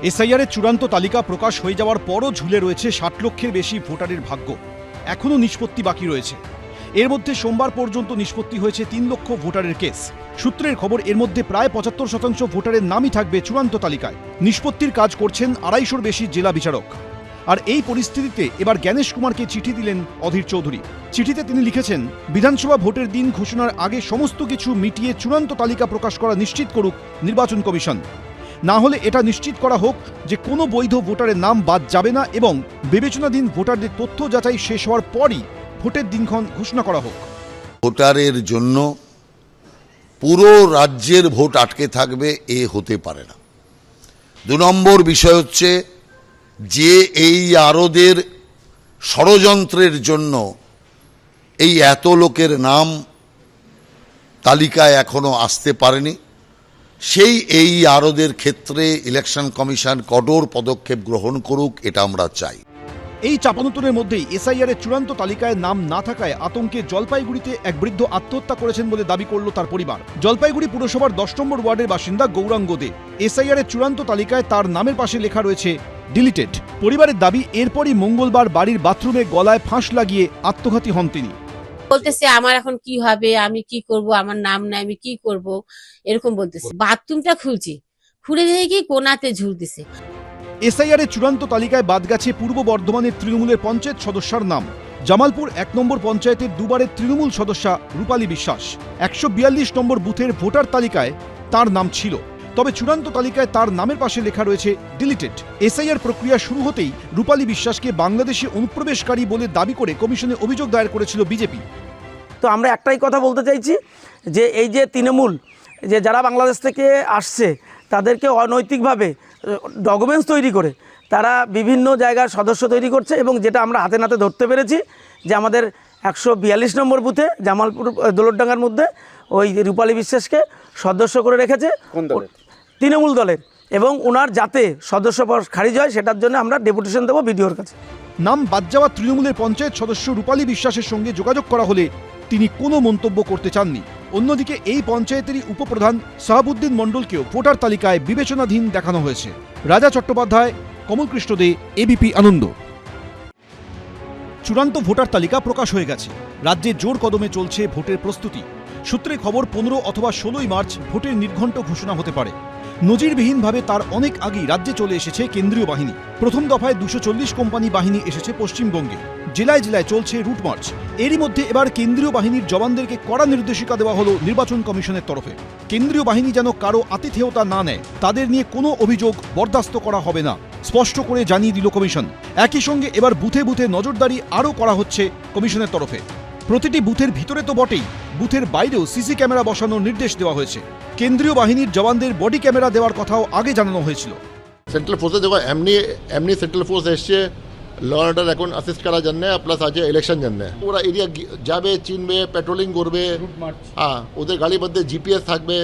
SIR এর চূড়ান্ত তালিকা প্রকাশ হয়ে যাওয়ার পরও ঝুলে রয়েছে ৬০ লক্ষের বেশি ভোটারের ভাগ্য। এখনও নিষ্পত্তি বাকি রয়েছে। এর মধ্যে সোমবার পর্যন্ত নিষ্পত্তি হয়েছে ৩ লক্ষ ভোটারের কেস। সূত্রের খবর, এর মধ্যে প্রায় ৭৫% ভোটারের নামই থাকবে চূড়ান্ত তালিকায়। নিষ্পত্তির কাজ করছেন ২৫০'র বেশি জেলা বিচারক। আর এই পরিস্থিতিতে এবার জ্ঞানেশ কুমারকে চিঠি দিলেন অধীর চৌধুরী। চিঠিতে তিনি লিখেছেন, বিধানসভা ভোটের দিন ঘোষণার আগে সমস্ত কিছু মিটিয়ে চূড়ান্ত তালিকা প্রকাশ করা নিশ্চিত করুক নির্বাচন কমিশন। না হলে এটা নিশ্চিত করা হোক যে কোনো বৈধ ভোটারের নাম বাদ যাবে না এবং বিবেচনাধীন ভোটারদের তথ্য যাচাই শেষ হওয়ার পরই ভোটের দিনক্ষণ ঘোষণা করা হোক। ভোটারের জন্য পুরো রাজ্যের ভোট আটকে থাকবে এ হতে পারে না। ২ নম্বর বিষয় হচ্ছে যে এই আরোদের ষড়যন্ত্রের জন্য এই এত লোকের নাম তালিকায় এখনো আসতে পারেনি, সেই এই আরোদের ক্ষেত্রে ইলেকশন কমিশন কঠোর পদক্ষেপ গ্রহণ করুক, এটা আমরা চাই। এই চাপানুতনের মধ্যেই এসআইআর এর চূড়ান্ত তালিকায় নাম না থাকায় আতঙ্কে জলপাইগুড়িতে এক বৃদ্ধ আত্মহত্যা করেছেন বলে দাবি করল তার পরিবার। জলপাইগুড়ি পুরসভার ১০ নম্বর ওয়ার্ডের বাসিন্দা গৌরাঙ্গ দে। এসআইআর এর চূড়ান্ত তালিকায় তার নামের পাশে লেখা রয়েছে ডিলিটেড। পরিবারের দাবি, এরপরই মঙ্গলবার বাড়ির বাথরুমে গলায় ফাঁস লাগিয়ে আত্মঘাতী হন তিনি। বলতেছে আমার এখন কি হবে, আমি কি করব, আমার নাম নাই, আমি কি করব, এরকম বলতেছে। বাথরুমটা খুলছি, খুলে দেখি কোনাতে ঝুলতেছে। এসআইআর এর চূড়ান্ত তালিকায় বাদ গেছে পূর্ব বর্ধমানের তৃণমূলের পঞ্চায়েত সদস্যার নাম। জামালপুর ১ নম্বর পঞ্চায়েতের দুবারের তৃণমূল সদস্যা রূপালী বিশ্বাস। ১৪২ নম্বর বুথের ভোটার তালিকায় তার নাম ছিল, তবে চূড়ান্ত তালিকায় তার নামের পাশে লেখা রয়েছে ডিলিটেড। এসআইআর প্রক্রিয়া শুরু হতেই রূপালী বিশ্বাসকে বাংলাদেশে অনুপ্রবেশকারী বলে দাবি করে কমিশনে অভিযোগ দায়ের করেছিল বিজেপি। তো আমরা একটাই কথা বলতে চাইছি যে এই যে তৃণমূল যে যারা বাংলাদেশ থেকে আসছে তাদেরকে অনৈতিকভাবে ডকুমেন্টস তৈরি করে তারা বিভিন্ন জায়গার সদস্য তৈরি করছে, এবং যেটা আমরা হাতে নাতে ধরতে পেরেছি যে আমাদের ১৪২ নম্বর বুথে জামালপুর দৌলতডাঙ্গার মধ্যে ওই রূপালী বিশ্বাসকে সদস্য করে রেখেছে তৃণমূল দলের, এবং ওনার যাতে সদস্য খারিজ হয় সেটার জন্য আমরা ডেপুটেশন দেবো বিডিওর কাছে। নাম বাদ যাওয়া তৃণমূলের পঞ্চায়েত সদস্য রূপালী বিশ্বাসের সঙ্গে যোগাযোগ করা হলে তিনি কোনো মন্তব্য করতে চাননি। অন্যদিকে এই পঞ্চায়েতেরই উপপ্রধান সাহাবুদ্দিন মণ্ডলকেও ভোটার তালিকায় বিবেচনাধীন দেখানো হয়েছে। রাজা চট্টোপাধ্যায়, কমলকৃষ্ণ দে, এবিপি আনন্দ। চূড়ান্ত ভোটার তালিকা প্রকাশ হয়ে গেছে। রাজ্যে জোর কদমে চলছে ভোটের প্রস্তুতি। সূত্রে খবর, ১৫ অথবা ১৬ই মার্চ ভোটের নির্ঘণ্ট ঘোষণা হতে পারে। নজিরবিহীনভাবে তার অনেক আগেই রাজ্যে চলে এসেছে কেন্দ্রীয় বাহিনী। প্রথম দফায় ২৪০ কোম্পানি বাহিনী এসেছে পশ্চিমবঙ্গে। জেলায় জেলায় চলছে রুট মার্চ। এরই মধ্যে এবার কেন্দ্রীয় বাহিনীর জওয়ানদেরকে কড়া নির্দেশিকা দেওয়া হলো নির্বাচন কমিশনের তরফে। কেন্দ্রীয় বাহিনী যেন কারো আতিথেয়তা না নেয়, তাদের নিয়ে কোনো অভিযোগ বরদাস্ত করা হবে না, স্পষ্ট করে জানিয়ে দিল কমিশন। একই সঙ্গে এবার বুথে বুথে নজরদারি আরও করা হচ্ছে কমিশনের তরফে। প্রতিটি বুথের ভিতরে তো বটেই, বুথের বাইরেও সিসি ক্যামেরা বসানোর নির্দেশ দেওয়া হয়েছে। কেন্দ্রীয় বাহিনীর জওয়ানদের বডি ক্যামেরা দেওয়ার কথাও আগে জানানো হয়েছিল। সেন্ট্রাল ফোর্সে দেখো এমনি সেন্ট্রাল ফোর্স এসছে ল অর্ডার এখন অ্যাসিস্ট করার জন্য, প্লাস আছে ইলেকশন জন্য। ওরা এরিয়া যাবে, চিনবে, পেট্রোলিং করবে। হ্যাঁ, ওদের গাড়ির মধ্যে জিপিএস থাকবে,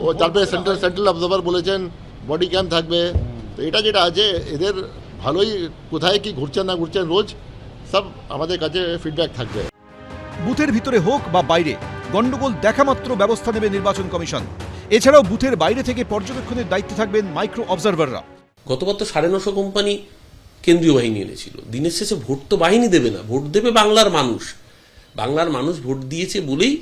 ও তারপরে সেন্ট্রাল অবজার্ভার বলেছেন বডি ক্যাম থাকবে। তো এটা যেটা আছে এদের ভালোই, কোথায় কি ঘুরছেন না ঘুরছেন রোজ সব আমাদের কাছে ফিডব্যাক থাকবে। বুথের ভিতরে হোক বা বাইরে, গন্ডগোল দেখা মাত্র ব্যবস্থা নেবে নির্বাচন কমিশন। এছাড়াও বুথের বাইরে থেকে পর্যবেক্ষণের দায়িত্বে থাকবেন মাইক্রো অবজারভাররা। গতবার তো ৯৫০ কোম্পানি কেন্দ্রীয় বাহিনী এনেছিল। দিনের শেষে ভোট তো বাহিনী দেবে না, ভোট দেবে বাংলার মানুষ। বাংলার মানুষ ভোট দিয়েছে বলেই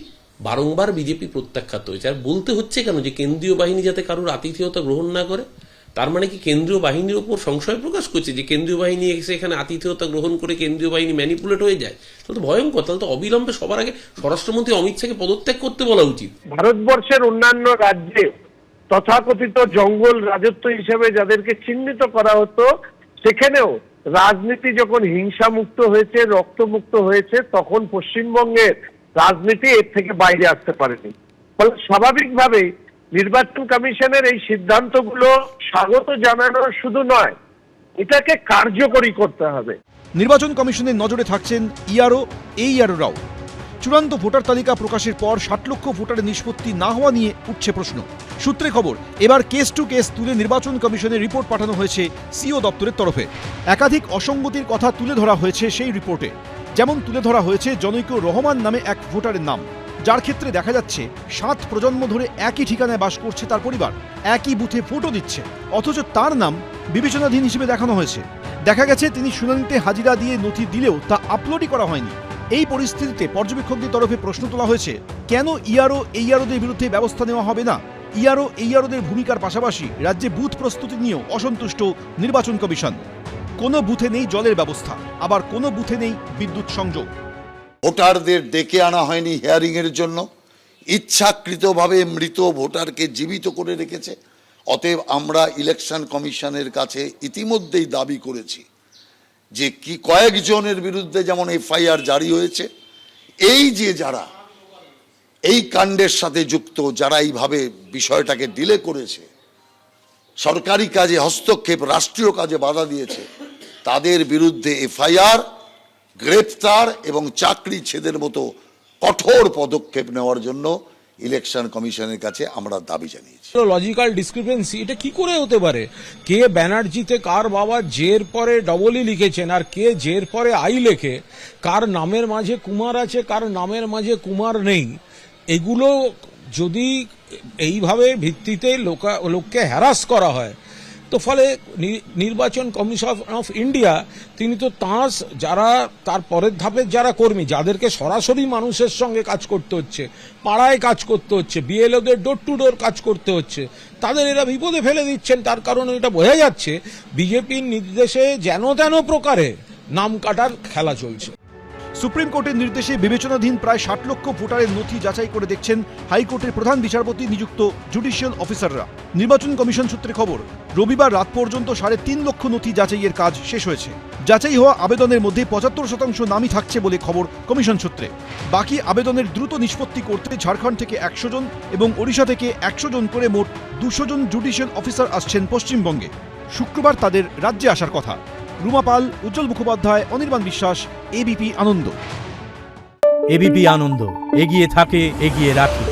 বারংবার বিজেপি প্রত্যাখ্যাত হয়েছে। আর বলতে হচ্ছে কেন যে কেন্দ্রীয় বাহিনী যাতে কারোর আতিথেয়তা গ্রহণ না করে? তার মানে কি কেন্দ্রীয় বাহিনীর ওপর সংশয় প্রকাশ করছে যে কেন্দ্রীয় বাহিনী এসে এখানে আতিথেয়তা গ্রহণ করে কেন্দ্রীয় বাহিনী ম্যানিপুলেট হয়ে যায়? তাহলে তো ভয়ঙ্কর। তাহলে তো অবিলম্বে সবার আগে স্বরাষ্ট্রমন্ত্রী অমিত শাহকে পদত্যাগ করতে বলা উচিত। ভারতবর্ষের অন্যান্য রাজ্যে তথাকথিত জঙ্গল রাজত্ব হিসেবে যাদেরকে চিহ্নিত করা হতো, সেখানেও রাজনীতি যখন হিংসা মুক্ত হয়েছে, রক্তমুক্ত হয়েছে, তখন পশ্চিমবঙ্গের রাজনীতি এর থেকে বাইরে আসতে পারেনি। ফলে স্বাভাবিকভাবেই নির্বাচন কমিশনের এই সিদ্ধান্তগুলো স্বাগত জানানো শুধু নয়, এটাকে কার্যকরী করতে হবে। নির্বাচন কমিশনের নজরে থাকছেন ইআরও, এইআরওরাও। চূড়ান্ত ভোটার তালিকা প্রকাশের পর ৬০ লক্ষ ভোটারের নিষ্পত্তি না হওয়া নিয়ে উঠছে প্রশ্ন। সূত্রে খবর, এবার কেস টু কেস তুলে নির্বাচন কমিশনের রিপোর্ট পাঠানো হয়েছে সিও দপ্তরের তরফে। একাধিক অসঙ্গতির কথা তুলে ধরা হয়েছে সেই রিপোর্টে। যেমন তুলে ধরা হয়েছে জনৈক রহমান নামে এক ভোটারের নাম, যার ক্ষেত্রে দেখা যাচ্ছে 7 প্রজন্ম ধরে একই ঠিকানায় বাস করছে তার পরিবার, একই বুথে ভোটও দিচ্ছে, অথচ তার নাম বিবেচনাধীন হিসেবে দেখানো হয়েছে। দেখা গেছে তিনি শুনানিতে হাজিরা দিয়ে নথি দিলেও তা আপলোডই করা হয়নি। এই পরিস্থিতিতে পর্যবেক্ষকদের তরফে প্রশ্ন তোলা হয়েছে, কেন ইআরও এইআরওদের বিরুদ্ধে ব্যবস্থা নেওয়া হবে না? ইআরও এইআরওদের ভূমিকার পাশাপাশি রাজ্যে বুথ প্রস্তুতি নিয়েও অসন্তুষ্ট নির্বাচন কমিশন। কোনো বুথে নেই জলের ব্যবস্থা, আবার কোনো বুথে নেই বিদ্যুৎ সংযোগ। ভোটারদের ডেকে আনা হয়নি হিয়ারিংয়ের জন্য, ইচ্ছাকৃতভাবে মৃত ভোটারকে জীবিত করে রেখেছে। অতএব আমরা ইলেকশন কমিশনের কাছে ইতিমধ্যেই দাবি করেছি যে কয়েকজনের বিরুদ্ধে যেমন এফআইআর জারি হয়েছে, এই যে যারা এই কাণ্ডের সাথে যুক্ত, যারা এইভাবে বিষয়টাকে ডিলে করেছে, সরকারি কাজে হস্তক্ষেপ, রাষ্ট্রীয় কাজে বাধা দিয়েছে, তাদের বিরুদ্ধে এফআইআর, গ্রেপ্তার এবং চাকরি ছেদের মতো কঠোর পদক্ষেপ নেওয়ার জন্য ইলেকশন কমিশনের কাছে আমরা দাবি জানিয়েছি। লজিক্যাল ডিসক্রিপেন্সি এটা কি করে হতে পারে? কে ব্যানার্জিতে কার বাবা জের পরে ডবলই লিখেছেন আর কে জের পরে আই লেখে, কার নামের মাঝে কুমার আছে কার নামের মাঝে কুমার নেই, এগুলো যদি এইভাবে ভিত্তিতে লোককে হ্যারাস করা হয়, তো ফলে নির্বাচন কমিশন অফ ইন্ডিয়া তিনি তো যারা তার পরের ধাপের যারা কর্মী, যাদেরকে সরাসরি মানুষের সঙ্গে কাজ করতে হচ্ছে, পাড়ায় কাজ করতে হচ্ছে, বিএলওদের ডোর টু ডোর কাজ করতে হচ্ছে, তাদের এরা বিপদে ফেলে দিচ্ছেন। তার কারণে এটা বোঝা যাচ্ছে বিজেপির নির্দেশে যেন তেন প্রকারে নাম কাটার খেলা চলছে। সুপ্রিম কোর্টের নির্দেশে বিবেচনাধীন প্রায় 60 লক্ষ ভোটারের নথি যাচাই করে দেখছেন হাইকোর্টের প্রধান বিচারপতি নিযুক্ত জুডিশিয়াল অফিসাররা। নির্বাচন কমিশন সূত্রে খবর, রবিবার রাত পর্যন্ত 3.5 লক্ষ নথি যাচাইয়ের কাজ শেষ হয়েছে। যাচাই হওয়া আবেদনের মধ্যে 75% নামই থাকছে বলে খবর কমিশন সূত্রে। বাকি আবেদনের দ্রুত নিষ্পত্তি করতে ঝাড়খণ্ড থেকে 100 জন এবং ওড়িশা থেকে 100 জন করে মোট 200 জন জুডিশিয়াল অফিসার আসছেন পশ্চিমবঙ্গে। শুক্রবার তাদের রাজ্যে আসার কথা। রুমা পাল, উজ্জ্বল মুখোপাধ্যায়, অনির্বাণ বিশ্বাস, এবিপি আনন্দ। এবিপি আনন্দ, এগিয়ে থাকে, এগিয়ে রাখে।